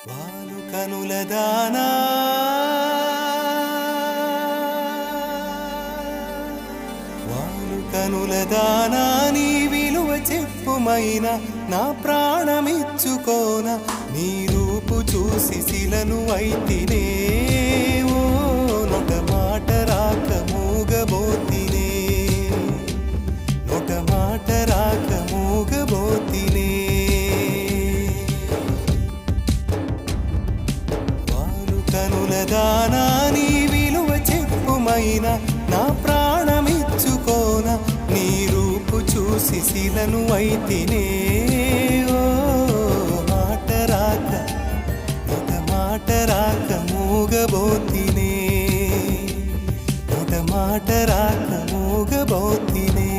వాలు కనుల దానా వాలు కనుల దానా నీ విలువ చెప్పుమైనా నా ప్రాణమిచ్చుకోన నీ రూపు చూసి శిలను అయితినే ఓ నొట మాట రాక మూగబోతినే నొట మాట రాక మూగబోతినే కనుల దానా నీ విలువ చెప్పుమైనా నా ప్రాణమిచ్చుకోన నీ రూపు చూసి శిలను అయితినే ఓ మాట రాక ఒక మాట రాక మూగబోతినే ఒక మాట రాక మూగబోతినే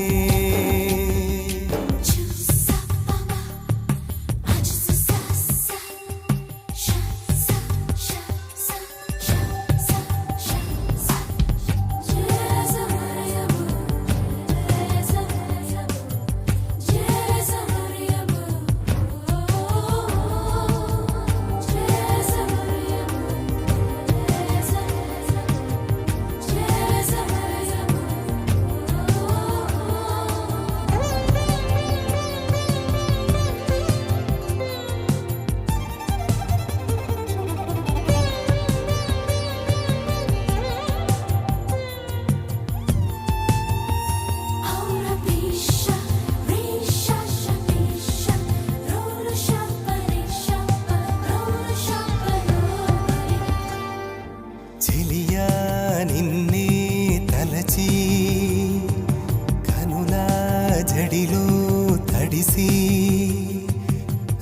నిన్నే తలచి కనుల జడిలో తడిసి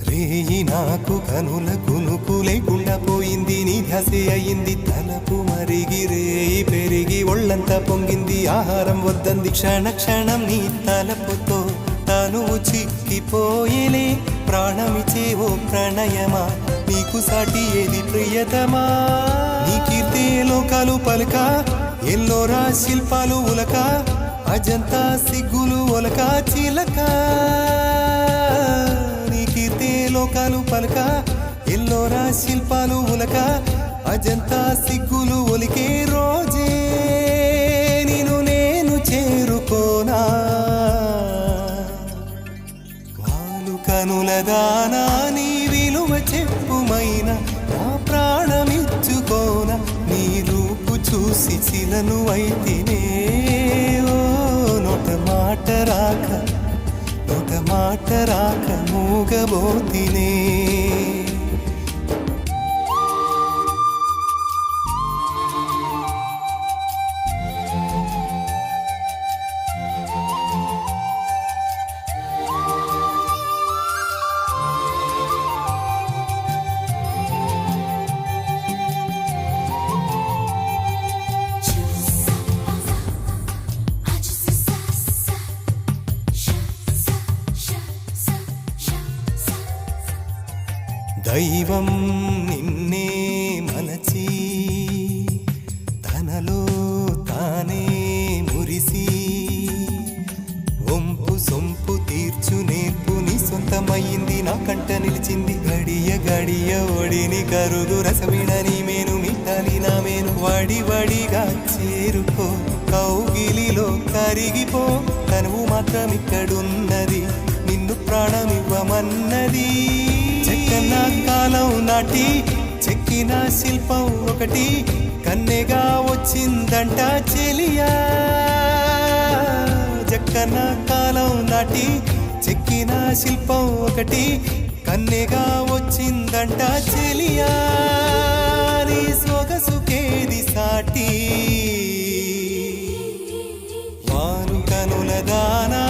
రేయి నాకు కనుల కునుకు లేకుండా పోయింది నీ ధ్యాసే అయింది తలపు మరిగి రేయి పెరిగి ఒళ్ళంతా పొంగింది ఆహారం వద్దంది క్షణ క్షణం నీ తలపుతో తనువు చిక్కిపోయేలే ప్రాణమిచే ఓ ప్రణయమా నీకు సాటి ఏది ప్రియతమా నీ కీర్తే లోకాలు పలక ఎల్లోరా శిల్పాలు ఉలక అజంతా సిగ్గులు ఒలక చిలక నీ కీర్తే లోకాలు పలక ఎల్లోరా శిల్పాలు ఉలక అజంతా సిగ్గులు ఒలికే రోజే నిన్ను నేను చేరుకోనా వాలు కనుల దానా నీ విలువ చెప్పుమైనా నా ప్రాణమిచ్చుకోన నీ రూపు చూసి శిలను అయితినే ఓ నొట మాట రాక మూగబోతినే దైవం నిన్నే మలచి తనలో తానే మురిసి వంపు సొంపు తీర్చు నేర్పు నీ సొంతమైంది నా కంట నిలిచింది గడియ గడియ ఒడిని కరుగు రసవిడని మేను మిట్టాలి నా మేను వడి వడిగా చేరుకో కౌగిలిలో కరిగిపో తనువు మాత్రం ఇక్కడున్నది నిన్ను ప్రాణమివ్వమన్నది చెక్కన కాలం నాటి చెక్కిన శిల్పం ఒకటి కన్నెగా వచ్చిందంట చెలియా చెక్కన కాలం నాటి చెక్కిన శిల్పం ఒకటి కన్నెగా వచ్చిందంట చెలియా నీ సొగసుకేది సాటి వారు కనుల దానా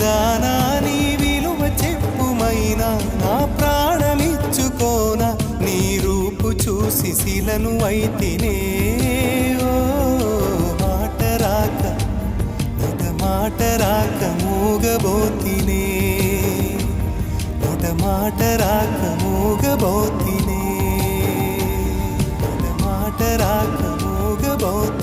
దానా నీ విలువ చెప్పుమైనా నా ప్రాణమిచ్చుకోన నీ రూపు చూసి శిలను అయితినే ఓ మాట రాక మూగబోతినే నొట మాట రాక మూగబోతినే నొట మాట రాక మూగబోతినే